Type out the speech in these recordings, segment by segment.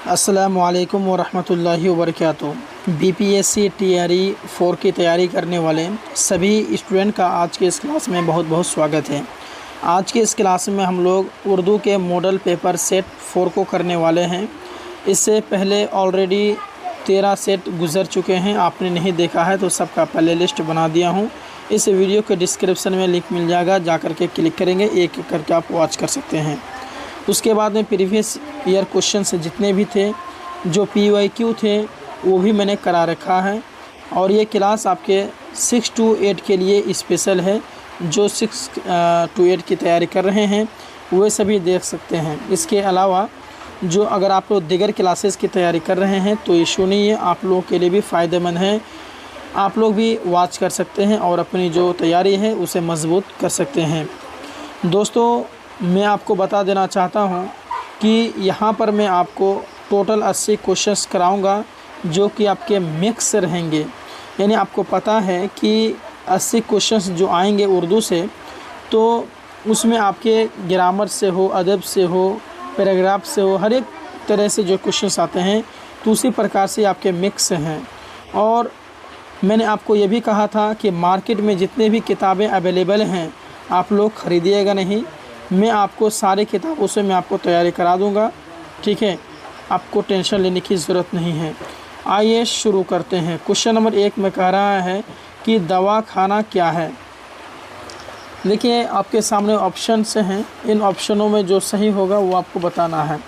अस्सलामुअलैकुम वरहमतुल्लाहि वबरकातुहू। BPSC TRE 4 की तैयारी करने वाले सभी स्टूडेंट का आज के इस क्लास में बहुत बहुत स्वागत है। आज के इस क्लास में हम लोग उर्दू के मॉडल पेपर सेट 4 को करने वाले हैं। इससे पहले ऑलरेडी 13 सेट गुज़र चुके हैं। आपने नहीं देखा है तो सबका प्ले लिस्ट बना दिया हूँ। इस वीडियो के डिस्क्रिप्शन में लिंक मिल जाएगा, जा कर के क्लिक करेंगे, एक एक करके आप वॉच कर सकते हैं। उसके बाद में प्रीवियस ईयर क्वेश्चंस जितने भी थे, जो PYQ थे, वो भी मैंने करा रखा है। और ये क्लास आपके 6 to 8 के लिए स्पेशल है। जो 6 to 8 की तैयारी कर रहे हैं वे सभी देख सकते हैं। इसके अलावा जो अगर आप लोग दीगर क्लासेस की तैयारी कर रहे हैं तो इशू नहीं है, आप लोगों के लिए भी फ़ायदेमंद है। आप लोग भी वॉच कर सकते हैं और अपनी जो तैयारी है उसे मजबूत कर सकते हैं। दोस्तों, मैं आपको बता देना चाहता हूं कि यहाँ पर मैं आपको टोटल 80 क्वेश्चंस कराऊंगा जो कि आपके मिक्स रहेंगे। यानी आपको पता है कि 80 क्वेश्चंस जो आएंगे उर्दू से, तो उसमें आपके ग्रामर से हो, अदब से हो, पैराग्राफ से हो, हर एक तरह से जो क्वेश्चंस आते हैं तो उसी प्रकार से आपके मिक्स हैं। और मैंने आपको ये भी कहा था कि मार्केट में जितने भी किताबें अवेलेबल हैं आप लोग ख़रीदिएगा नहीं। मैं आपको सारे किताबों से मैं आपको तैयारी करा दूंगा, ठीक है। आपको टेंशन लेने की ज़रूरत नहीं है। आइए शुरू करते हैं। क्वेश्चन नंबर 1 में कह रहा है कि दवा खाना क्या है। देखिए, आपके सामने ऑप्शन से हैं, इन ऑप्शनों में जो सही होगा वो आपको बताना है।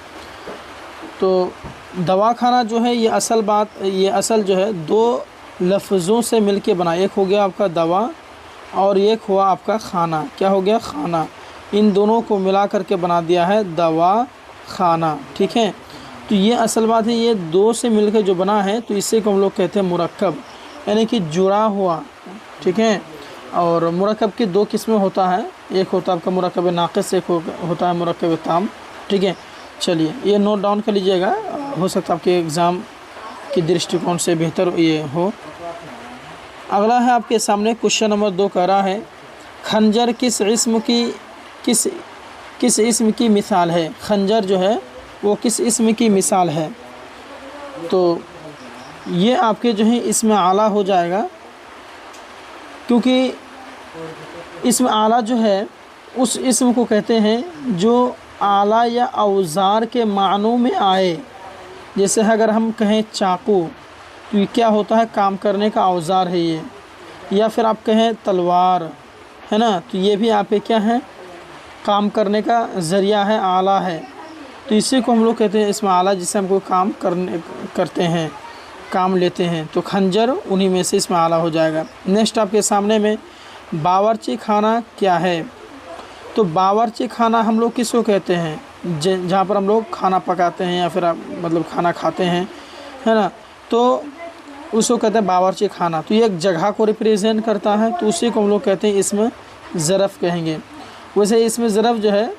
तो दवा खाना जो है, ये असल जो है 2 लफ्ज़ों से मिलके बना। एक हो गया आपका दवा और एक हुआ आपका खाना। क्या हो गया? खाना। इन दोनों को मिला करके बना दिया है दवा खाना, ठीक है। तो ये असल बात है, ये 2 से मिलकर जो बना है तो इसे को हम लोग कहते हैं मुरक्कब, यानी कि जुड़ा हुआ, ठीक है। और मुरक्कब की 2 किस्में होता है। एक होता है आपका मुरक्कब नाक़िस, एक होता है मुरक्कब ताम, ठीक है। चलिए, ये नोट डाउन कर लीजिएगा, हो सकता है आपके एग्ज़ाम की दृष्टिकोण से बेहतर ये हो। अगला है आपके सामने क्वेश्चन नंबर 2 कह रहा है खंजर किस इस्म की मिसाल है। खंजर जो है वो किस इस्म की मिसाल है। तो ये आपके जो है इसमें आला हो जाएगा, क्योंकि इसमें आला जो है उस इस्म को कहते हैं जो आला या औज़ार के मानों में आए। जैसे अगर हम कहें चाकू, तो ये क्या होता है? काम करने का औज़ार है ये। या फिर आप कहें तलवार, है ना, तो ये भी आप क्या है? काम करने का ज़रिया है, आला है। तो इसी को हम लोग कहते हैं इसमें आला, जिससे हम कोई काम करते हैं, काम लेते हैं। तो खंजर उन्हीं में से इसमें आला हो जाएगा। नेक्स्ट आपके सामने में बावर्ची खाना क्या है। तो बावर्ची खाना हम लोग किसको कहते हैं? जहाँ पर हम लोग खाना पकाते हैं या फिर मतलब खाना खाते हैं, है ना, तो उसको कहते हैं बावर्ची खाना। तो ये एक जगह को रिप्रेजेंट करता है, तो उसी को हम लोग कहते हैं इसमें ज़रफ़ कहेंगे। वैसे इसमें ज़रफ़ जो है,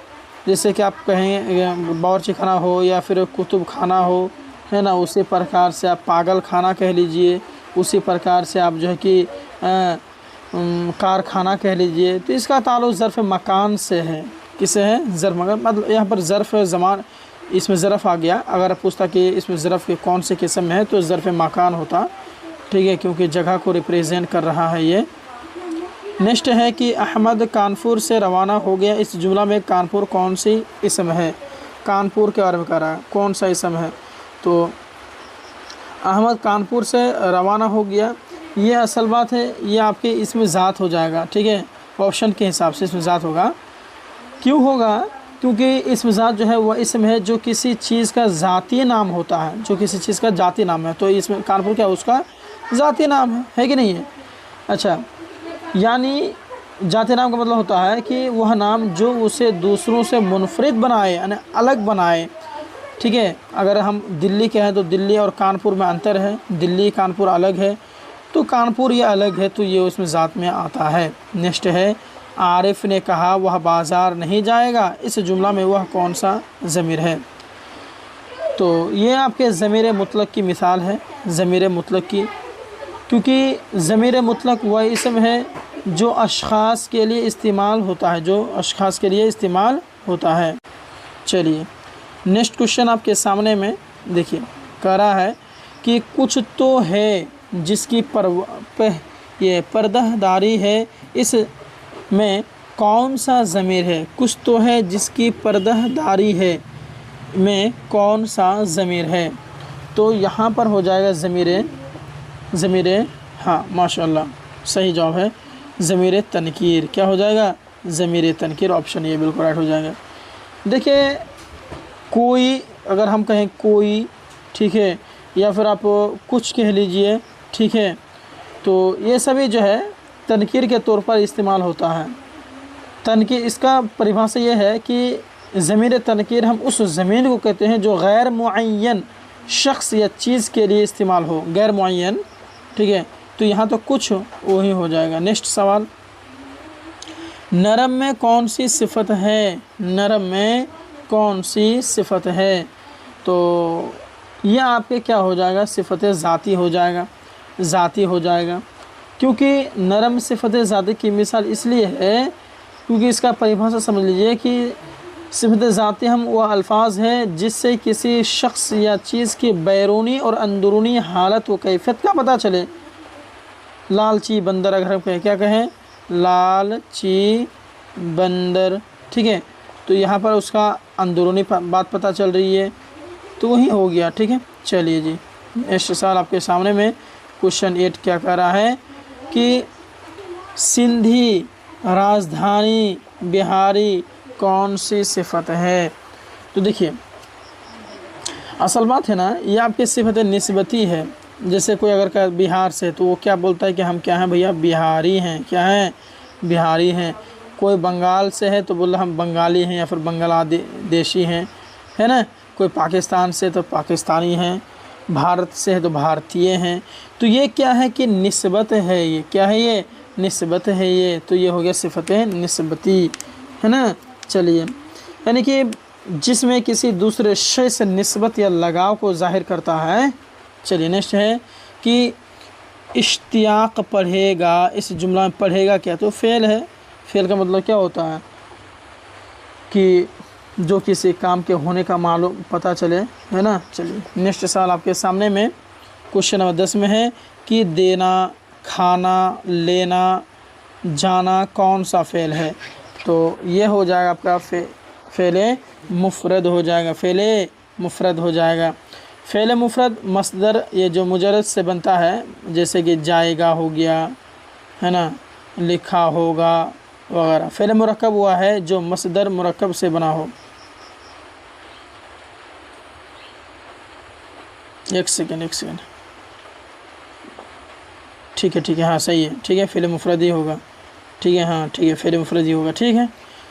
जैसे कि आप कहें बावर्ची खाना हो या फिर कुतुब खाना हो, है ना, उसी प्रकार से आप पागल खाना कह लीजिए, उसी प्रकार से आप जो है कि कारखाना कह लीजिए। तो इसका ताल्लुक़ ज़र्फ़ मकान से है। किसे है? ज़र्फ़ मकान। मतलब यहाँ पर ज़र्फ़ ज़मान, इसमें ज़रफ़ आ गया। अगर पूछता कि इसमें ज़रफ़ के कौन से किस्म में है तो ज़र्फ़ मकान होता, ठीक है, क्योंकि जगह को रिप्रेजेंट कर रहा है ये। नेक्स्ट है कि अहमद कानपुर से रवाना हो गया। इस जुमला में कानपुर कौन सी इसम है? कानपुर के बारे में कह रहा है, कौन सा इसम है? तो अहमद कानपुर से रवाना हो गया, ये असल बात है, ये आपके इसमें ज़ात हो जाएगा, ठीक है। ऑप्शन के हिसाब से इसमें ज़ात होगा। क्यों होगा? क्योंकि इसमें ज़ात जो है वह इसम है जो किसी चीज़ का ज़ाती नाम होता है, जो किसी चीज़ का ज़ाती नाम है। तो इसमें कानपुर क्या उसका ज़ाती नाम है कि नहीं है? अच्छा, यानी ज़ाती नाम का मतलब होता है कि वह नाम जो उसे दूसरों से मुनफरिद बनाए, यानी अलग बनाए, ठीक है। अगर हम दिल्ली के हैं तो दिल्ली और कानपुर में अंतर है, दिल्ली कानपुर अलग है, तो कानपुर ये अलग है, तो ये उसमें ज़ात में आता है। नेक्स्ट है आरिफ ने कहा वह बाज़ार नहीं जाएगा। इस जुमला में वह कौन सा ज़मीर है? तो ये आपके ज़मीर मुतलक की मिसाल है, ज़मीर मुतलक की, क्योंकि ज़मीर मुतलक वह इसम है जो अशख़ास के लिए इस्तेमाल होता है, चलिए, नेक्स्ट क्वेश्चन आपके सामने में देखिए कह रहा है कि कुछ तो है जिसकी ये पर्दादारी है, इस में कौन सा ज़मीर है। कुछ तो है जिसकी पर्दादारी है में कौन सा ज़मीर है। तो यहाँ पर हो जाएगा ज़मीर हाँ माशाल्लाह सही जवाब है ज़मीर तनकीर। क्या हो जाएगा, ज़मीर तनकीर, ऑप्शन ये बिल्कुल राइट हो जाएगा। देखिए कोई, अगर हम कहें कोई, ठीक है, या फिर आप कुछ कह लीजिए, ठीक है, तो ये सभी जो है तनकीर के तौर पर इस्तेमाल होता है। तनकीर, इसका परिभाषा ये है कि ज़मीर तनकीर हम उस ज़मीर को कहते हैं जो गैर मुअय्यन शख्स या चीज़ के लिए इस्तेमाल हो, गैर मुअय्यन, ठीक है। तो यहाँ तो कुछ वही हो जाएगा। नेक्स्ट सवाल, नरम में कौन सी सिफत है, नरम में कौन सी सिफत है। तो यह आपके क्या हो जाएगा, सिफत ज़ाती हो जाएगा, ज़ाती हो जाएगा। क्योंकि नरम सिफत ज़ाती की मिसाल इसलिए है क्योंकि इसका परिभाषा समझ लीजिए कि सिफत ज़ाती हम वह अल्फाज है जिससे किसी शख्स या चीज़ की बैरूनी और अंदरूनी हालत व कैफियत का पता चले। लालची बंदर, अगर हम कहें, क्या कहें, लालची बंदर, ठीक है, तो यहाँ पर उसका अंदरूनी बात पता चल रही है, तो वही हो गया, ठीक है। चलिए जी, नेक्स्ट सवाल आपके सामने में क्वेश्चन 8 क्या कह रहा है कि सिंधी, राजधानी, बिहारी कौन सी सिफत है। तो देखिए असल बात है ना, ये आपकी सिफत निस्बती है। जैसे कोई अगर का बिहार से, तो वो क्या बोलता है कि हम क्या हैं भैया, बिहारी हैं, क्या हैं, बिहारी हैं। कोई बंगाल से है तो बोल रहा हम बंगाली हैं या फिर बांग्लादेशी हैं, है ना। कोई पाकिस्तान से तो पाकिस्तानी हैं, भारत से है तो भारतीय हैं। तो ये क्या है कि निस्बत है, ये क्या है, ये निस्बत है ये। तो ये हो गया सिफत निस्बती, है ना। चलिए, यानी कि जिसमें किसी दूसरे शय से निस्बत या लगाव को जाहिर करता है। चलिए नेक्स्ट है कि इश्तियाक पढ़ेगा, इस जुमला में पढ़ेगा क्या, तो फ़ेल है। फ़ेल का मतलब क्या होता है कि जो किसी काम के होने का मालूम पता चले, है ना। चलिए नेक्स्ट सवाल आपके सामने में क्वेश्चन नंबर 10 में है कि देना, खाना, लेना, जाना कौन सा फ़ेल है। तो ये हो जाएगा आपका फ़ेल मुफ़रद हो जाएगा, फ़ेल मुफ़रद हो जाएगा। फ़ेल मुफ़रद मसदर, ये जो मुजर्रद से बनता है, जैसे कि जाएगा हो गया, है ना, लिखा होगा वगैरह। फ़ेल मुरक्कब हुआ है जो मसदर मुरक्कब से बना हो। एक सेकेंड, ठीक है, हाँ सही है, ठीक है, फ़ेल मुफ़रद ही होगा, ठीक है, हाँ ठीक है, फ़ेल मुफ़रद ही होगा, ठीक है।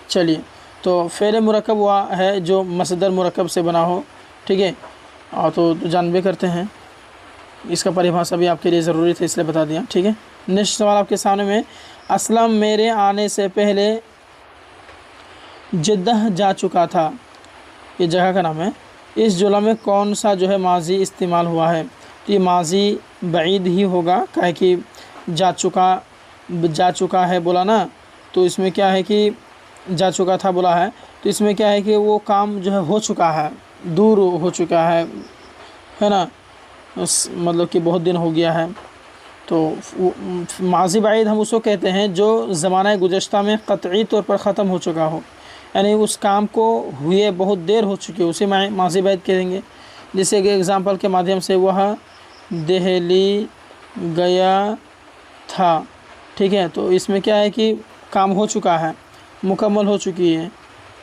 चलिए, तो फ़ेल मुरक्कब हुआ है जो मसदर मुरक्कब से बना हो, ठीक है। और तो जानबे करते हैं, इसका परिभाषा भी आपके लिए ज़रूरी था इसलिए बता दिया, ठीक है। नेक्स्ट सवाल आपके सामने में, असलम मेरे आने से पहले जिद्दह जा चुका था, ये जगह का नाम है। इस जुमला में कौन सा जो है माजी इस्तेमाल हुआ है। तो ये माजी बईद ही होगा, काहे कि जा चुका है बोला ना, तो इसमें क्या है कि जा चुका था बोला है, तो इसमें क्या है कि वो काम जो है हो चुका है, दूर हो चुका है ना, मतलब कि बहुत दिन हो गया है। तो माजी बाइद हम उसको कहते हैं जो ज़माना गुज़श्ता में क़तई तौर पर ख़त्म हो चुका हो, यानी उस काम को हुए बहुत देर हो चुकी है, उसे माजी बाइद कहेंगे। जैसे कि एग्ज़ाम्पल के माध्यम से वह दिल्ली गया था, ठीक है, तो इसमें क्या है कि काम हो चुका है, मुकम्मल हो चुकी है।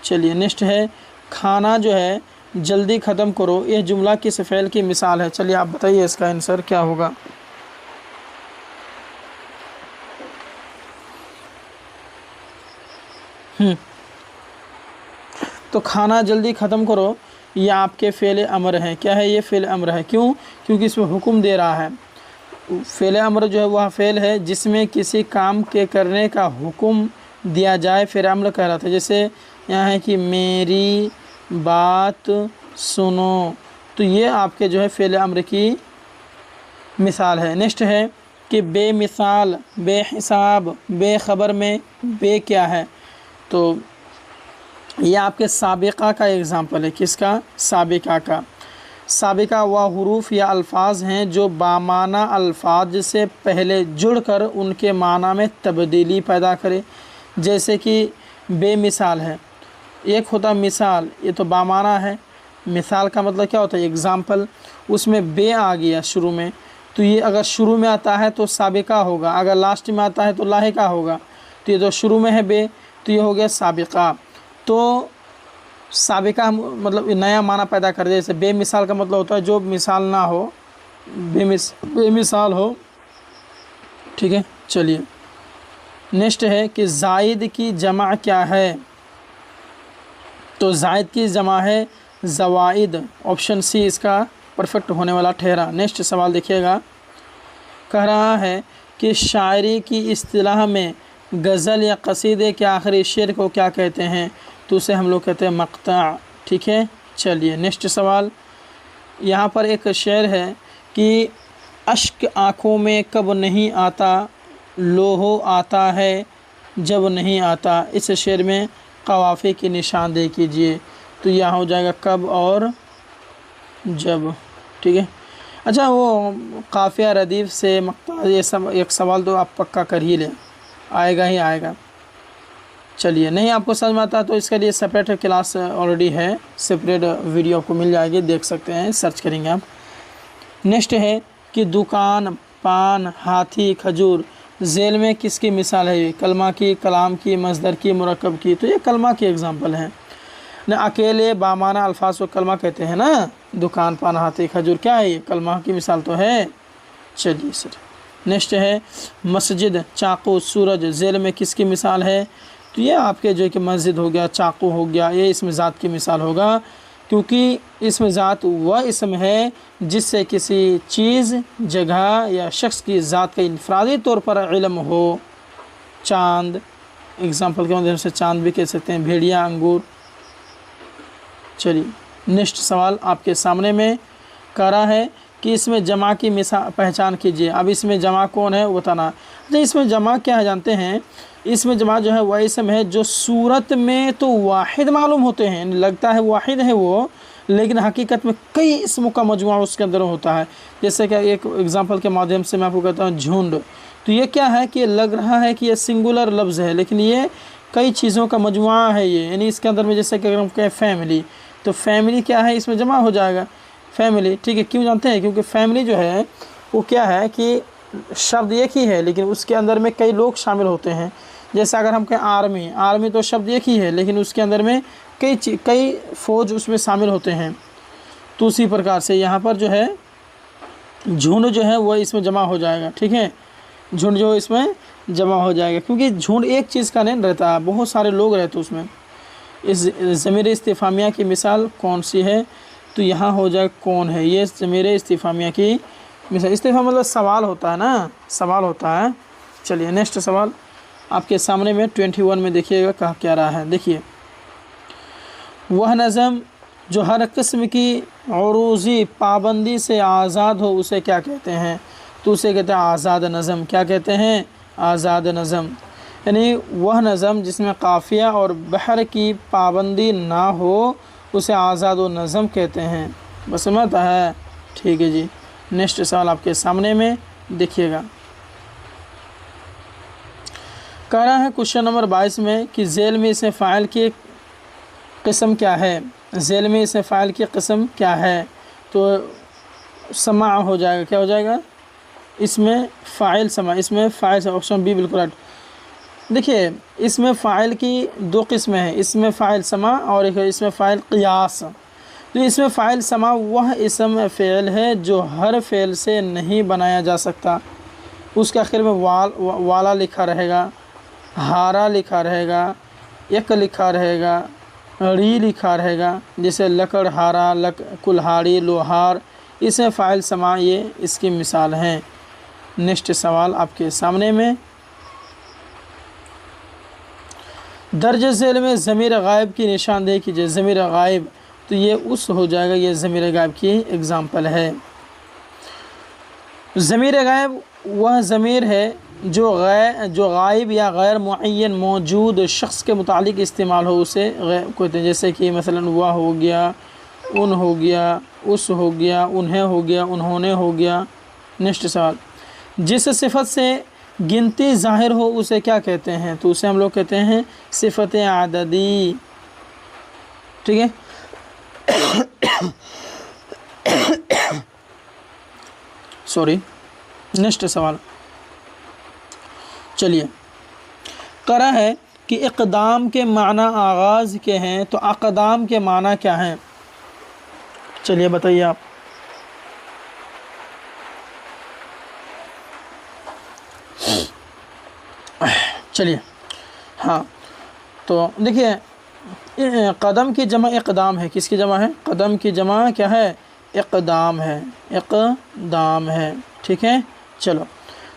चलिए नेक्स्ट है, खाना जो है जल्दी ख़त्म करो, यह जुमला किस फ़ेल की मिसाल है। चलिए आप बताइए इसका आंसर क्या होगा। तो खाना जल्दी ख़त्म करो ये आपके फ़ेल अमर है। क्या है, ये फ़ेल अमर है। क्यों, क्योंकि इसमें हुक्म दे रहा है। फ़ेल अमर जो है वह फ़ेल है जिसमें किसी काम के करने का हुक्म दिया जाए। फ़ेल अमर कह रहा था, जैसे यहाँ है कि मेरी बात सुनो, तो ये आपके जो है फ़ेल अमर की मिसाल है। नेक्स्ट है कि बेमिसाल, बेहिसाब, बेखबर में बे क्या है। तो ये आपके साबिक़ा का एग्ज़ाम्पल है। किसका, साबिक़ा का। साबिका व हुरूफ या अल्फाज हैं जो बामाना अल्फाज से पहले जुड़कर उनके माना में तब्दीली पैदा करे। जैसे कि बेमिसाल है, एक होता मिसाल, ये तो बामाना है। मिसाल का मतलब क्या होता है? एग्ज़ाम्पल। उसमें बे आ गया शुरू में, तो ये अगर शुरू में आता है तो साबिका होगा, अगर लास्ट में आता है तो लाहिका होगा। तो ये तो शुरू में है बे, तो ये हो गया साबिका। तो साबिका मतलब नया माना पैदा कर दे। जैसे बेमिसाल का मतलब होता है जो मिसाल ना हो, बेमिसाल हो। ठीक है, चलिए नेक्स्ट है कि ज़ाइद की जमा क्या है? तो ज़ाइद की जमा है ज़वाइद। ऑप्शन सी इसका परफेक्ट होने वाला ठहरा। नेक्स्ट सवाल देखिएगा, कह रहा है कि शायरी की इस्तिलाह में गज़ल या कसीदे के आखिरी शेर को क्या कहते हैं? तो उसे हम लोग कहते हैं मक़ता। ठीक है, चलिए नेक्स्ट सवाल। यहाँ पर एक शेर है कि अश्क आँखों में कब नहीं आता, लोहो आता है जब नहीं आता। इस शेर में क़वाफ़े की निशानदेही कीजिए। तो यहाँ हो जाएगा कब और जब। ठीक है, अच्छा वो काफ़िया रदीफ़ से मक़ता, ये सब एक सवाल तो आप पक्का कर ही लें, आएगा ही आएगा। चलिए, नहीं आपको समझ में आता तो इसके लिए सेपरेट क्लास ऑलरेडी है, सेपरेट वीडियो आपको मिल जाएगी, देख सकते हैं, सर्च करेंगे आप। नेक्स्ट है कि दुकान, पान, हाथी, खजूर झेल में किसकी मिसाल है? कलमा की, कलाम की, मज़दर की, मुरक्कब की। तो ये कलमा की एग्जांपल है ना। अकेले बामाना अल्फाज को कलमा कहते हैं ना। दुकान, पान, हाथी, खजूर क्या है? ये कलमा की मिसाल तो है। चलिए सर, नेक्स्ट है मस्जिद, चाकू, सूरज झेल में किसकी मिसाल है? तो ये आपके जो कि मस्जिद हो गया, चाकू हो गया, ये इसमें ज़ात की मिसाल होगा, क्योंकि इसमें ज़ात वह इसम है जिससे किसी चीज़, जगह या शख्स की ज़ात का इनफरादी तौर पर इल्म हो। चाँद, एग्ज़ाम्पल के माध्यम से चाँद भी कह सकते हैं, भेड़िया, अंगूर। चलिए नेक्स्ट सवाल आपके सामने में कह रहा है कि इसमें जमा की मिसाल पहचान कीजिए। अब इसमें जमा कौन है वो बताना। अच्छा, इसमें जमा क्या है जानते हैं? इसमें जमा जो है वह इसम है जो सूरत में तो वाहिद मालूम होते हैं, लगता है वाहिद है वो, लेकिन हकीकत में कई इसमों का मजमुआ उसके अंदर होता है। जैसे कि एक एग्जांपल के माध्यम से मैं आपको कहता हूँ झुंड। तो ये क्या है कि लग रहा है कि ये सिंगुलर लफ्ज़ है, लेकिन ये कई चीज़ों का मजमुआ है ये, यानी इसके अंदर में जैसे कि अगर हम कहें फैमिली, तो फैमिली क्या है? इसमें जमा हो जाएगा फैमिली। ठीक है, क्यों जानते हैं? क्योंकि फैमिली जो है वो क्या है कि शब्द एक ही है, लेकिन उसके अंदर में कई लोग शामिल होते हैं। जैसे अगर हम कहें आर्मी, आर्मी तो शब्द एक ही है, लेकिन उसके अंदर में कई फ़ौज उसमें शामिल होते हैं। तो उसी प्रकार से यहाँ पर जो है झुंड जो है वह इसमें जमा हो जाएगा। ठीक है, झुंड जो इसमें जमा हो जाएगा, क्योंकि झुंड एक चीज़ का नहीं रहता, बहुत सारे लोग रहते उसमें। इस ज़मीर इस्तिफ़ामिया की मिसाल कौन सी है? तो यहाँ हो जाए कौन है? ये ज़मीर इस्तिफ़ामिया की मिसाल। इस्तिफ़ाम मतलब सवाल होता है ना, सवाल होता है। चलिए नेक्स्ट सवाल आपके सामने में 21 में देखिएगा कहा क्या रहा है। देखिए, वह नज़म जो हर किस्म की औरूज़ी पाबंदी से आज़ाद हो उसे क्या कहते हैं? तो उसे कहते हैं आज़ाद नज़म। क्या कहते हैं? आज़ाद नज़म। यानी वह नज़म जिसमें काफ़िया और बहर की पाबंदी ना हो उसे आज़ाद नज़म कहते हैं। बस मत है। ठीक है जी, नेक्स्ट सवाल आपके सामने में देखिएगा। कह रहा है क्वेश्चन नंबर 22 में कि झेल में इसमें फ़ाइल की किस्म क्या है? झेल में इसमें फ़ाइल की किस्म क्या है? तो समा हो जाएगा। क्या हो जाएगा? इसमें फ़ाइल समा, इसमें फ़ाइल, ऑप्शन बी बिल्कुल राइट। देखिए, इसमें फ़ाइल की दो किस्में हैं, इसमें फ़ाइल समा और एक इसमें फ़ाइल क़ियास। तो इसमें फ़ाइल समा वह इसम फ़ेल है जो हर फ़ेल से नहीं बनाया जा सकता। उसके आखिर में वाला लिखा रहेगा, हारा लिखा रहेगा, एक लिखा रहेगा, री लिखा रहेगा। जैसे लकड़ हारा, कुल्हाड़ी, लोहार, इसमें फ़ाइल समा ये इसकी मिसाल हैं। नेक्स्ट सवाल आपके सामने में, दर्ज झेल में ज़मीर गायब की निशानदेही कीजिए। ज़मीर गायब, तो ये उस हो जाएगा, ये ज़मीर गायब की एग्ज़ाम्पल है। ज़मीर गायब वह ज़मीर है जो गायब या गैर मुअय्यन मौजूद शख्स के मुतालिक इस्तेमाल हो, उसे कहते हैं। जैसे कि मसलन वह हो गया, उन हो गया, उस हो गया, उन्हें हो गया, उन्होंने हो गया। नेक्स्ट सवाल, जिस सिफत से गिनती ज़ाहिर हो उसे क्या कहते हैं? तो उसे हम लोग कहते हैं सिफत आददी। ठीक है। सॉरी। नेक्स्ट सवाल, चलिए, करा है कि इक़दाम के माना आगाज़ के हैं, तो अक़दाम के माना क्या हैं? चलिए बताइए आप। चलिए, हाँ, तो देखिए, कदम की जमा इक़दाम है। किसकी जमा है? कदम की जमा क्या है? इक़दाम है, इक़दाम है। ठीक है। चलो,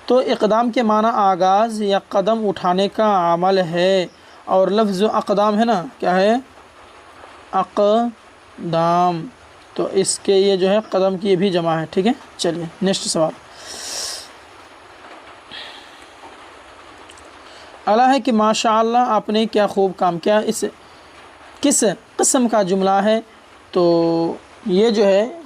तो इक़दाम के माना आगाज़ या कदम उठाने का अमल है, और लफ्ज़ अक़दाम है ना, क्या है? अक़दाम। तो इसके ये जो है कदम की भी जमा है। ठीक है। चलिए नेक्स्ट सवाल, अला है कि माशाअल्लाह आपने क्या खूब काम किया, इस किस किस्म का जुमला है? तो ये जो है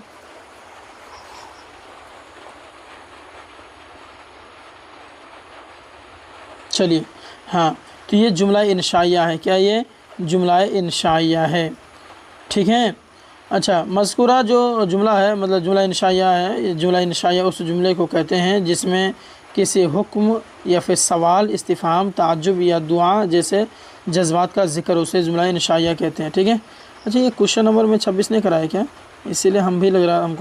चलिए, हाँ, तो ये जुमला इंशाइया है। क्या ये जुमला इंशाइया है? ठीक है। अच्छा, मज़कूरा जो जुमला है, मतलब जुमला इंशाइया है, जुमला इंशाइया उस जुमले को कहते हैं जिसमें किसी हुक्म या फिर सवाल, इस्तिफ़हाम, ताज्जुब या दुआ जैसे जज्बात का ज़िक्र, उसे जुमला इंशाइया कहते हैं। ठीक है। अच्छा, ये क्वेश्चन नंबर में 26 नहीं कराया क्या? इसीलिए हमको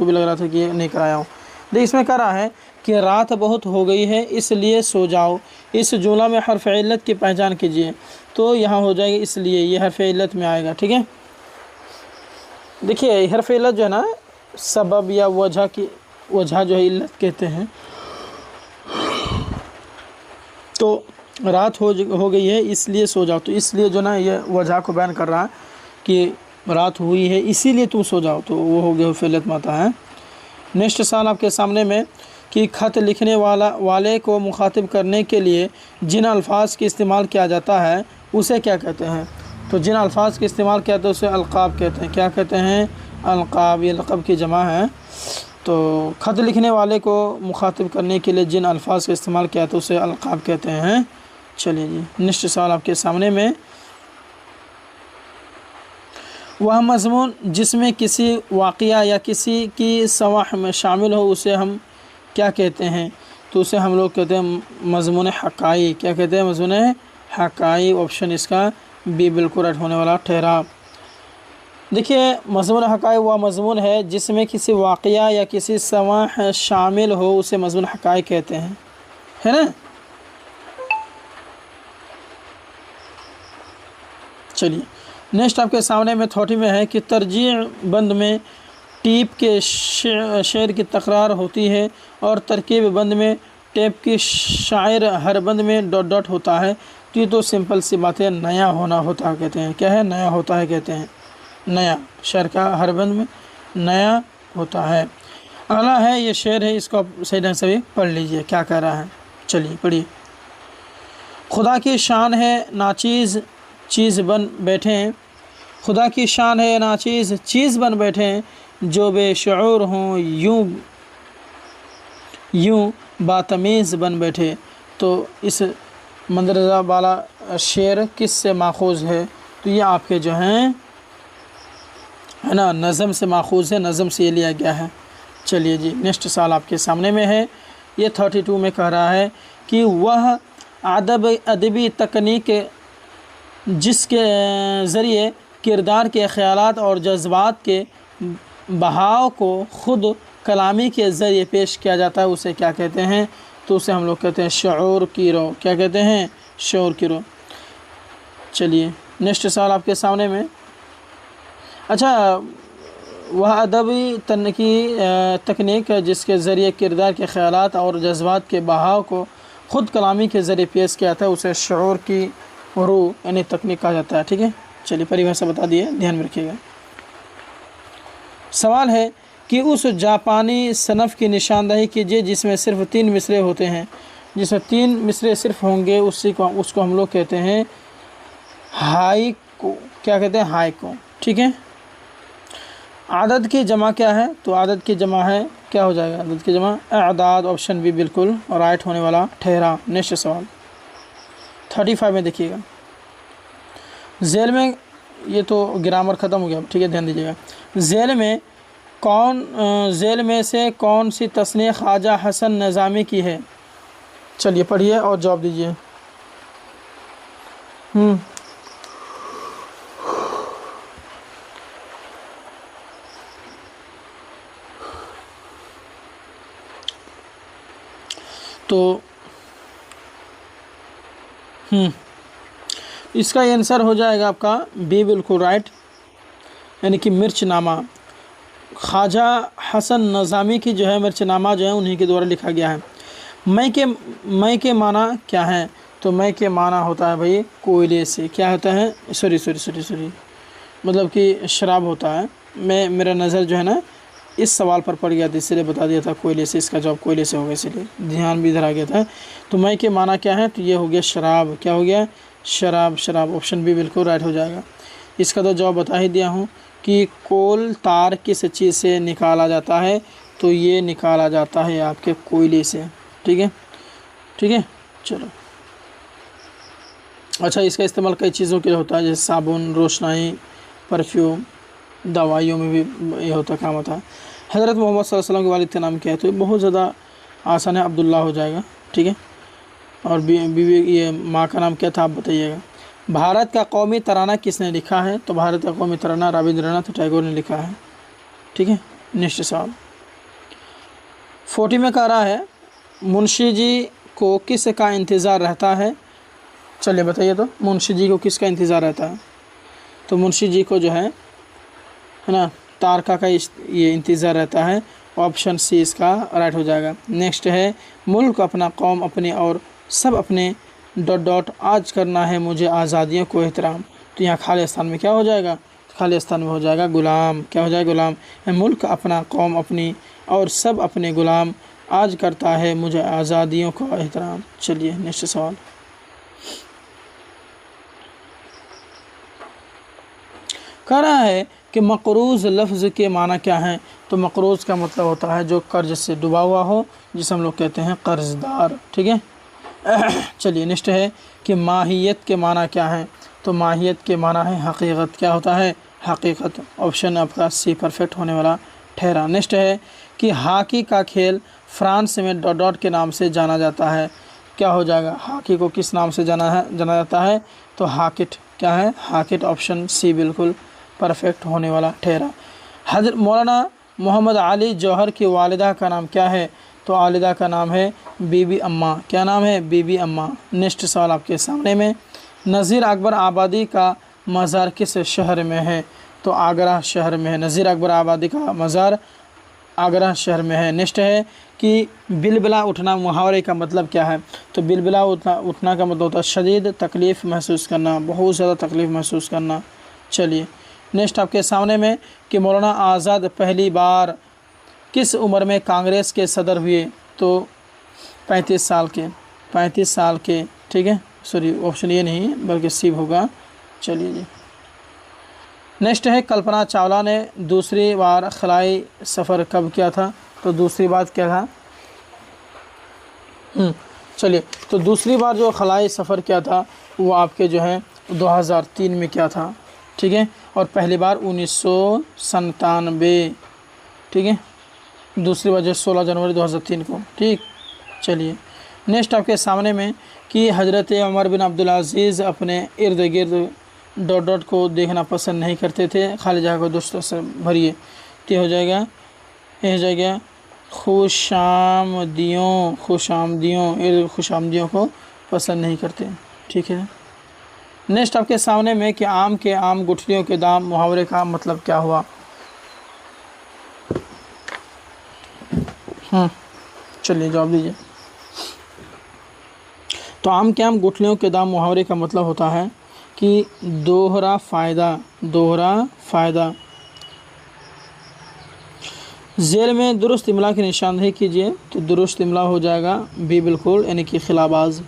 भी लग रहा था कि ये नहीं कराया हूँ। देखिए, इसमें कह रहा है कि रात बहुत हो गई है इसलिए सो जाओ। इस जुमला में हर्फ इल्लत की पहचान कीजिए। तो यहाँ हो जाएगी इसलिए, ये हर्फ इल्लत में आएगा। ठीक है। देखिए, हर्फ इल्लत जो है ना, सबब या वजह की, वजह जो है इल्लत कहते हैं। तो रात हो गई है इसलिए सो जाओ, तो इसलिए जो ना ये वजह को बयान कर रहा है कि रात हुई है इसीलिए तुम सो जाओ, तो वो हो गया हर्फ इल्लत में आता है। नेक्स्ट सवाल आपके सामने में कि ख़त लिखने वाले को मुखातिब करने के लिए जिन अल्फाज का इस्तेमाल किया जाता है उसे क्या कहते हैं? तो जिन अल्फाज का इस्तेमाल किया जाता है उसे अलक़ाब कहते हैं। क्या कहते हैं? अलक़ाब। ये लक़ब की जमा है। तो ख़त लिखने वाले को मुखातिब करने के लिए जिन अल्फाज का इस्तेमाल किया जाता है उसे अलक़ाब कहते हैं। चलिए जी, नेक्स्ट सवाल आपके सामने में, वह मज़मून जिसमें किसी वाक़या या किसी की सवाह में शामिल हो उसे हम क्या कहते हैं? तो उसे हम लोग कहते हैं मज़मून हक़ाइक़। क्या कहते हैं? मज़मून हक़ाइक़। ऑप्शन इसका बी बिल्कुल राइट होने वाला ठहरा। देखिए, मज़मून हक़ाइक़ वह मज़मून है जिसमें किसी वाक़या या किसी सवाह शामिल हो उसे मज़मून हक़ाइक़ कहते हैं, है ना। चलिए, नेक्स्ट आपके सामने में थोटी में है कि तरजीह बंद में टीप के शेर की तकरार होती है और तरकीब बंद में टेप की शायर हर बंद में डॉट डॉट होता है। तो ये तो सिंपल सी बात है, नया होना होता है कहते हैं। क्या है? नया होता है कहते हैं। नया शेर का हर बंद में नया होता है। अगला है, ये शेर है, इसको आप सही ढंग से भी पढ़ लीजिए क्या कह रहा है। चलिए पढ़िए। खुदा की शान है नाचीज़ चीज़ बन बैठे, खुदा की शान है नाचीज़ चीज़ बन बैठे, जो बेशऊर हों यूं बातमीज़ बन बैठे। तो इस मंदरजा वाला शेर किस से माखूज़ है? तो ये आपके जो हैं, है ना, नज़म से माखूज़ है, नज़म से ये लिया गया है। चलिए जी, नेक्स्ट साल आपके सामने में है, ये 32 में कह रहा है कि वह अदबी तकनीक जिसके ज़रिए किरदार के ख़यालात और जज्बात के बहाव को ख़ुद कलामी के ज़रिए पेश किया जाता है उसे क्या कहते हैं? तो उसे हम लोग कहते हैं शऊर की रो। क्या कहते हैं? शऊर की रो। चलिए नेक्स्ट सवाल आपके सामने में। अच्छा, वह अदबी तकनीक जिसके ज़रिए किरदार के ख़यालात और जज्बात के बहाव को ख़ुद कलामी के ज़रिए पेश किया जाता है उसे शऊर की रो यानी तकनीक कहा जाता है। ठीक है। चलिए परिभाषा बता दिए, ध्यान में रखिएगा। सवाल है कि उस जापानी सनफ़ की निशानदही कीजिए जिसमें सिर्फ 3 मिसरे होते हैं। जिसमें 3 मिसरे सिर्फ होंगे उसको हम लोग कहते हैं हाइकू। क्या कहते हैं? हाइकू। ठीक है। आदद की जमा क्या है? तो आदद की जमा है, क्या हो जाएगा आदद की जमा? आदाद। ऑप्शन बी बिल्कुल राइट होने वाला ठहरा। नेक्स्ट सवाल 35 में देखिएगा, झेल में, ये तो ग्रामर ख़त्म हो गया, ठीक है, ध्यान दीजिएगा। झेल में से कौन सी तस्नीह ख्वाजा हसन निज़ामी की है? चलिए पढ़िए और जवाब दीजिए। तो इसका आंसर हो जाएगा आपका बी बिल्कुल राइट, यानी कि मिर्चनामा। ख्वाजा हसन निज़ामी की जो है मिर्चनामा जो है उन्हीं के द्वारा लिखा गया है। मई के माना क्या है? तो मई के माना होता है भाई कोयले से, क्या होता है, सॉरी मतलब कि शराब होता है। मेरा नज़र जो है ना इस सवाल पर पड़ गया था, इसलिए बता दिया था कोयले से, इसका जवाब कोयले से होगा, इसलिए ध्यान भी इधर आ गया था। तो मई के माना क्या है? तो ये हो गया शराब। क्या हो गया? शराब। ऑप्शन बी बिल्कुल राइट हो जाएगा। इसका तो जवाब बता ही दिया हूँ कि कोल तार किस चीज़ से निकाला जाता है? तो ये निकाला जाता है आपके कोयले से। ठीक है, चलो। अच्छा, इसका इस्तेमाल कई चीज़ों के लिए होता है, जैसे साबुन, रोशनाई, परफ्यूम, दवाइयों में भी ये होता, काम होता है। हज़रत मोहम्मद सल्लल्लाहु अलैहि वसल्लम के वालिद का नाम क्या है? तो ये बहुत ज़्यादा आसान है, अब्दुल्ला हो जाएगा। ठीक है, और बीवी ये माँ का नाम क्या था आप बताइएगा। भारत का कौमी तराना किसने लिखा है? तो भारत का कौमी तराना रविंद्रनाथ टैगोर ने लिखा है। ठीक है, नेक्स्ट सवाल 40 में कह रहा है, मुंशी जी को किस का इंतज़ार रहता है? चलिए बताइए, तो मुंशी जी को किसका इंतज़ार रहता है? तो मुंशी जी को जो है ना तारका का ये इंतज़ार रहता है। ऑप्शन सी इसका राइट हो जाएगा। नेक्स्ट है, मुल्क अपना, कौम अपनी और सब अपने ... आज करना है मुझे आज़ादियों को एहतराम। तो यहाँ खाली स्थान में क्या हो जाएगा? खाली स्थान में हो जाएगा गुलाम। क्या हो जाएगा? गुलाम। मुल्क अपना, कौम अपनी और सब अपने गुलाम, आज करता है मुझे आज़ादियों का एहतराम। चलिए नेक्स्ट सवाल कह रहा है कि मकरूज़ लफ्ज़ के माना क्या है? तो मकरूज़ का मतलब होता है जो कर्ज से डूबा हुआ हो, जिसे हम लोग कहते हैं कर्जदार। ठीक है, चलिए नेक्स्ट है कि माहियत के माना क्या है? तो माहियत के माना है हकीकत। क्या होता है? हकीकत। ऑप्शन आपका सी परफेक्ट होने वाला ठहरा। नेक्स्ट है कि हॉकी का खेल फ्रांस में ... के नाम से जाना जाता है। क्या हो जाएगा? हॉकी को किस नाम से जाना जाता है? तो हॉकिट। क्या है? हॉकिट। ऑप्शन सी बिल्कुल परफेक्ट होने वाला ठहरा। हज़रत मौलाना मोहम्मद अली जौहर की वालिदा का नाम क्या है? तो वालिदा का नाम है बीबी अम्मा। क्या नाम है? बीबी अम्मा। नेक्स्ट सवाल आपके सामने में, नज़ीर अकबर आबादी का मज़ार किस शहर में है? तो आगरा शहर में है। नज़ीर अकबर आबादी का मज़ार आगरा शहर में है। नेक्स्ट है कि बिलबिला उठना मुहावरे का मतलब क्या है? तो बिलबिला उठना का मतलब होता है शदीद तकलीफ़ महसूस करना, बहुत ज़्यादा तकलीफ़ महसूस करना। चलिए नेक्स्ट आपके सामने में कि मौलाना आज़ाद पहली बार किस उम्र में कांग्रेस के सदर हुए? तो 35 साल के। ठीक है, सॉरी ऑप्शन ये नहीं बल्कि सी होगा। चलिए जी, नेक्स्ट है कल्पना चावला ने दूसरी बार खलाई सफ़र कब किया था? तो दूसरी बार क्या था? चलिए, तो दूसरी बार जो खलाई सफ़र किया था वो आपके जो है 2003 में किया था। ठीक है, और पहली बार 1997। ठीक है, दूसरी बार जो 16 जनवरी 2003 को। ठीक, चलिए नेक्स्ट आपके सामने में कि हज़रत उमर बिन अब्दुल अज़ीज़ अपने इर्द गिर्द ... को देखना पसंद नहीं करते थे, खाली जगह को दोस्तों से भरिए। तो हो जाएगा, ये हो जाएगा खुशामदियों को पसंद नहीं करते। ठीक है, नेक्स्ट आपके सामने में कि आम के आम गुठलियों के दाम मुहावरे का मतलब क्या हुआ? चलिए जवाब दीजिए। तो आम के आम गुठलियों के दाम मुहावरे का मतलब होता है कि दोहरा फ़ायदा। ज़ेल में दुरुस्त इमला की निशानदेही कीजिए। तो दुरुस्त इमला हो जाएगा बी बिल्कुल, यानी कि खिलाबाज।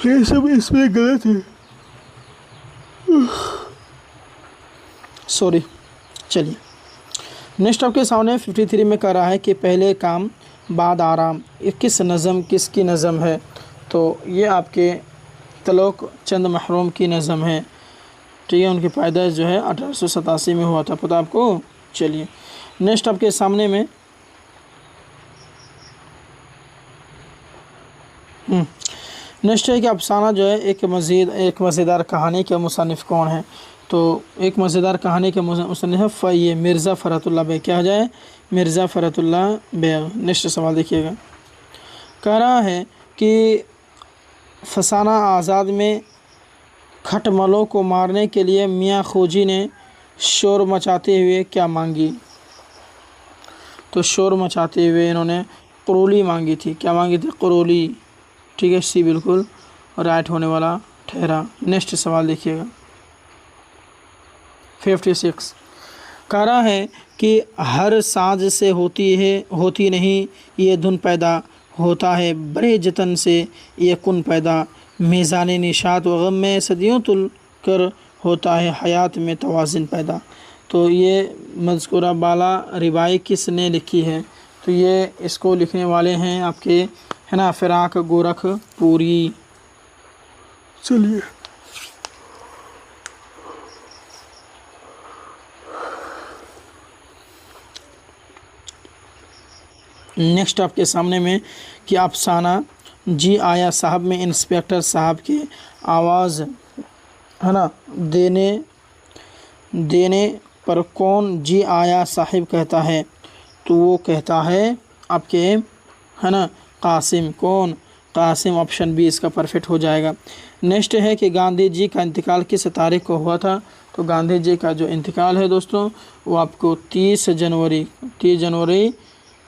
ये सब इसमें गलत है, सॉरी। चलिए नेक्स्ट आपके सामने 53 में कह रहा है कि पहले काम बाद आराम, ये किस नज़म किसकी नज़म है? तो ये आपके तलोक चंद महरूम की नज़म है, ठीक है। उनकी पैदाइश जो है 1887 में हुआ था, पता आपको। चलिए नेक्स्ट आपके सामने में नेक्स्ट है कि अफसाना जो है एक मज़ेदार कहानी के मुसन्निफ़ कौन है? तो एक मज़ेदार कहानी के मुसन्निफ़ ये मिर्ज़ा फ़रहतुल्लाह बेग, क्या हो जाए? मिर्ज़ा फ़रहतुल्लाह बेग। नेक्स्ट सवाल देखिएगा, कह रहा है कि फसाना आज़ाद में खटमलों को मारने के लिए मियाँ खोजी ने शोर मचाते हुए क्या मांगी? तो शोर मचाते हुए इन्होंने करोली मांगी थी। क्या मांगी थी? करोली, ठीक है। सी बिल्कुल राइट होने वाला ठहरा। नेक्स्ट सवाल देखिएगा 56, कह रहा है कि हर साज से होती नहीं ये धुन पैदा, होता है बड़े जतन से ये कुन पैदा, मेज़ान निशात व गम में सदियों तुल कर होता है हयात में तवाज़ुन पैदा। तो ये मज़कूरा बाला रिवाई किसने लिखी है? तो ये इसको लिखने वाले हैं आपके, है ना, फ़िराक गोरखपुरी। चलिए नेक्स्ट आपके सामने में कि अफसाना जी आया साहब में इंस्पेक्टर साहब की आवाज़, है ना, देने पर कौन जी आया साहिब कहता है? तो वो कहता है आपके, है ना, कासिम। कौन? कासिम। ऑप्शन बी इसका परफेक्ट हो जाएगा। नेक्स्ट है कि गांधी जी का इंतकाल किस तारीख को हुआ था? तो गांधी जी का जो इंतकाल है दोस्तों वो आपको 30 जनवरी,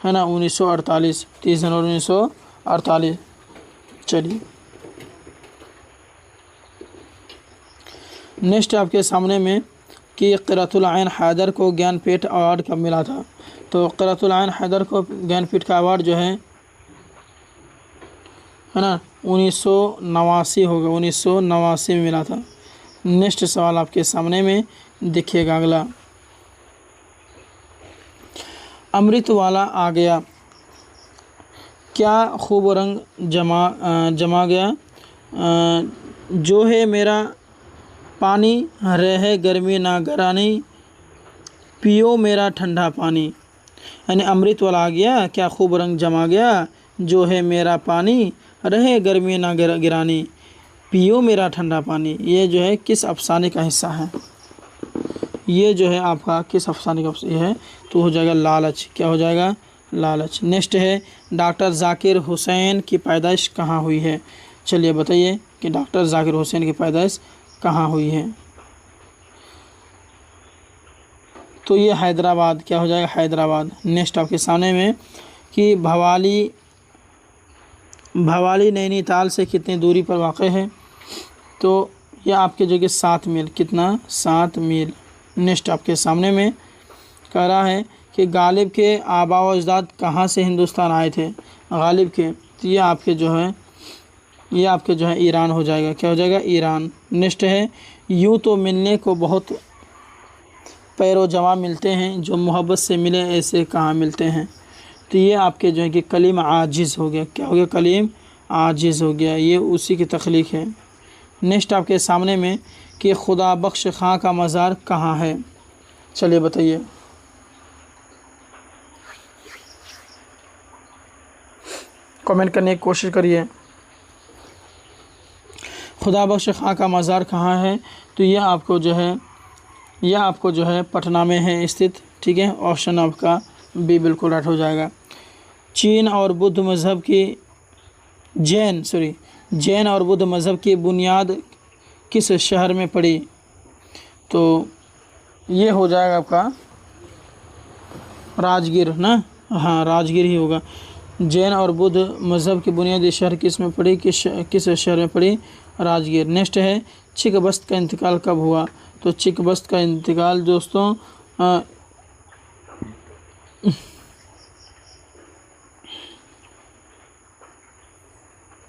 है ना, 1948, 30 जनवरी 1948। चलिए नेक्स्ट आपके सामने में कि क़िरतुल आइन हैदर को ज्ञानपीठ अवार्ड कब मिला था? तो क़िरतुल आइन हैदर को ज्ञानपीठ का अवार्ड जो है ना, 1989 होगा, 1989 में मिला था। नेक्स्ट सवाल आपके सामने में देखिएगा अगला, अमृत वाला आ गया, क्या खूब रंग जमा गया, जो है मेरा पानी रहे गर्मी ना गरानी, पियो मेरा ठंडा पानी। यानी अमृत वाला आ गया, क्या खूब रंग जमा गया, जो है मेरा पानी रहे गर्मी ना गिरानी, पियो मेरा ठंडा पानी। ये जो है किस अफसाने का हिस्सा है? ये जो है आपका किस अफसाने का ये है? तो हो जाएगा लालच। क्या हो जाएगा? लालच। नेक्स्ट है डॉक्टर जाकिर हुसैन की पैदाइश कहाँ हुई है? चलिए बताइए कि डॉक्टर जाकिर हुसैन की पैदाइश कहाँ हुई है? तो ये हैदराबाद। क्या हो जाएगा? हैदराबाद। नेक्स्ट आपके सामने में कि भवाली नैनीताल से कितनी दूरी पर वाक़ है? तो यह आपके जो कि 7 मील। कितना? 7 मील। नेक्स्ट आपके सामने में कह रहा है कि गालिब के आबा व अजदाद कहाँ से हिंदुस्तान आए थे? गालिब के, तो ये आपके जो है ईरान हो जाएगा। क्या हो जाएगा? ईरान। नेक्स्ट है यूँ तो मिलने को बहुत पैरो जमा मिलते हैं, जो मोहब्बत से मिले ऐसे कहाँ मिलते हैं? तो ये आपके जो है कि कलीम आजिज़ हो गया। क्या हो गया? कलीम आजिज़ हो गया। ये उसी की तख्लीक है। नेक्स्ट आपके सामने में कि खुदा बख्श खां का मज़ार कहाँ है? चलिए बताइए। कमेंट करने की कोशिश करिए। खुदा बख्श खां का मज़ार कहाँ है? तो यह आपको जो है पटना में है स्थित, ठीक है। ऑप्शन आपका बी बिल्कुल राइट हो जाएगा। जैन और बुद्ध मज़हब की बुनियाद किस शहर में पड़ी? तो ये हो जाएगा आपका राजगीर ना, हाँ राजगीर ही होगा। जैन और बुद्ध मज़हब की बुनियादी शहर किस में पड़ी? किस शहर में पड़ी? राजगीर। नेक्स्ट है चिकबस्त का इंतकाल कब हुआ? तो चिकबस्त का इंतकाल दोस्तों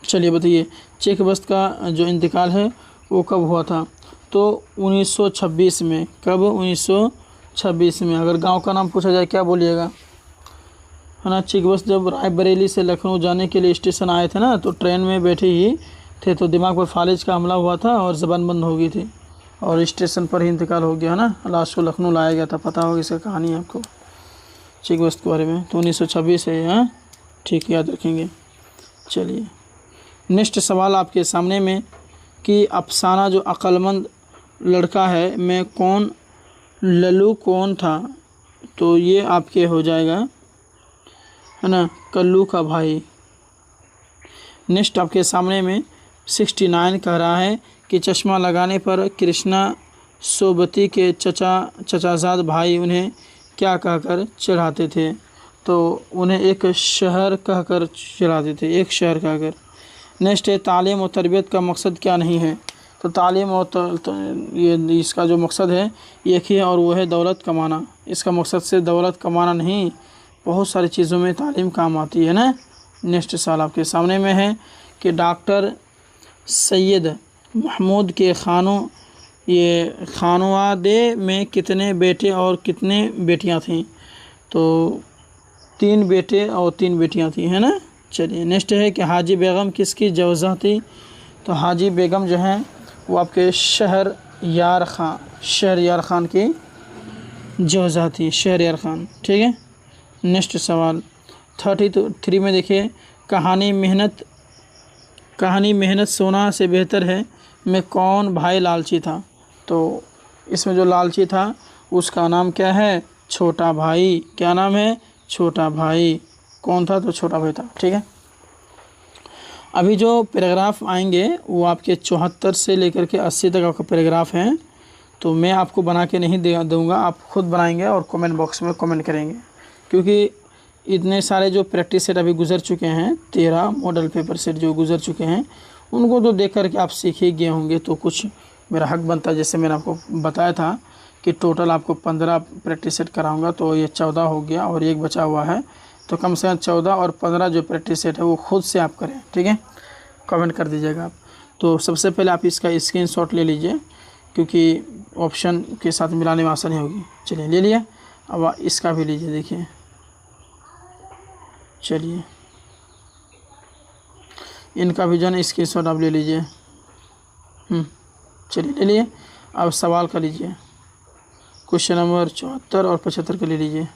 चलिए बताइए चिकबस्त का जो इंतकाल है वो कब हुआ था? तो 1926 में। कब? 26 में। अगर गांव का नाम पूछा जाए क्या बोलिएगा, है ना। चिकबस्त जब रायबरेली से लखनऊ जाने के लिए स्टेशन आए थे ना, तो ट्रेन में बैठे ही थे तो दिमाग पर फालिज का हमला हुआ था और ज़बान बंद हो गई थी और स्टेशन पर ही इंतकाल हो गया, है ना। लास्ट को लखनऊ लाया गया था, पता होगा इसका कहानी आपको चिकबस्त के बारे में। तो 1926 है, हाँ ठीक, याद रखेंगे। चलिए नेक्स्ट सवाल आपके सामने में कि अफसाना जो अक्लमंद लड़का है में कौन लल्लू कौन था, तो ये आपके हो जाएगा, है ना, कल्लू का भाई। नेक्स्ट आपके सामने में 69 कह रहा है कि चश्मा लगाने पर कृष्णा सोबती के चचाजाद भाई उन्हें क्या कहकर चढ़ाते थे, तो उन्हें एक शहर कहकर चढ़ाते थे, एक शहर कहकर। नेक्स्ट है तालीम और तरबियत का मकसद क्या नहीं है, तो तालीम और ये इसका जो मकसद है एक ही है और वो है दौलत कमाना। इसका मकसद सिर्फ दौलत कमाना नहीं, बहुत सारी चीज़ों में तालीम काम आती है ना। नेक्स्ट सवाल आपके सामने में है कि डॉक्टर सैयद महमूद के खानवादे में कितने बेटे और कितने बेटियां थीं, तो 3 बेटे और 3 बेटियां थी, है ना। चलिए नेक्स्ट है कि हाजी बेगम किसकी जौजा थी, तो हाजी बेगम जो हैं वो आपके शहरयार खान की जौजा थी, शहरयार खान, ठीक है। नेक्स्ट सवाल 33 में देखिए, कहानी मेहनत सोना से बेहतर है में कौन भाई लालची था, तो इसमें जो लालची था उसका नाम क्या है, छोटा भाई। क्या नाम है, छोटा भाई। कौन था, तो छोटा भाई था, ठीक है। अभी जो पैराग्राफ आएंगे वो आपके 74 से लेकर के 80 तक आपका पैराग्राफ हैं, तो मैं आपको बना के नहीं दूंगा, आप खुद बनाएंगे और कमेंट बॉक्स में कमेंट करेंगे, क्योंकि इतने सारे जो प्रैक्टिस सेट अभी गुजर चुके हैं, 13 मॉडल पेपर सेट जो गुजर चुके हैं, उनको तो देख कर के आप सीख ही गए होंगे, तो कुछ मेरा हक बनता है। जैसे मैंने आपको बताया था कि टोटल आपको 15 प्रैक्टिस सेट कराऊंगा, तो ये 14 हो गया और एक बचा हुआ है, तो कम से कम 14 और 15 जो प्रैक्टिस सेट है वो खुद से आप करें, ठीक है। कमेंट कर दीजिएगा आप। तो सबसे पहले आप इसका स्क्रीनशॉट ले लीजिए, क्योंकि ऑप्शन के साथ मिलाने में आसानी होगी। चलिए ले लिया, अब इसका भी लीजिए, देखिए। चलिए इनका भी जन स्क्रीनशॉट आप ले लीजिए। चलिए ले लिए। अब सवाल का लीजिए, क्वेश्चन नंबर 74 और 75 का ले लीजिए।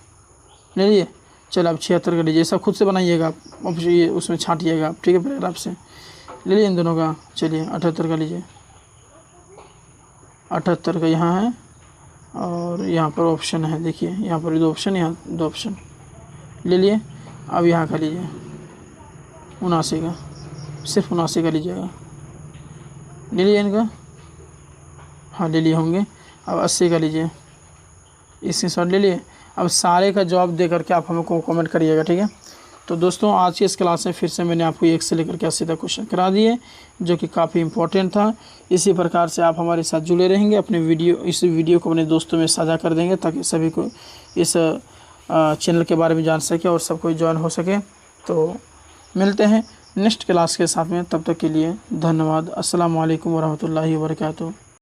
ले लिए, चलो अब 76 का लीजिए। सब खुद से बनाइएगा आप, ये उसमें छांटिएगा आप, ठीक है, पैराग्राफ से। ले लिए इन दोनों का। चलिए 78 का लीजिए। 78 का यहाँ है और यहाँ पर ऑप्शन है, देखिए यहाँ पर 2 ऑप्शन, यहाँ 2 ऑप्शन। ले लिए। अब यहाँ का लीजिए 79 का, सिर्फ 79 का लीजिएगा। ले लिए इनका, हाँ ले लिए होंगे। अब 80 का लीजिए, इसके शॉट ले लिए। अब सारे का जवाब दे करके आप हमको कमेंट करिएगा, ठीक है। तो दोस्तों आज की इस क्लास में फिर से मैंने आपको 1 से लेकर के 80 तक क्वेश्चन करा दिए, जो कि काफ़ी इंपॉर्टेंट था। इसी प्रकार से आप हमारे साथ जुड़े रहेंगे, अपने इस वीडियो को अपने दोस्तों में साझा कर देंगे, ताकि सभी को इस चैनल के बारे में जान सके और सब कोई ज्वाइन हो सके। तो मिलते हैं नेक्स्ट क्लास के साथ में, तब तक के लिए धन्यवाद। अस्सलाम वालेकुम वरहमतुल्लाहि वबरकातुहू।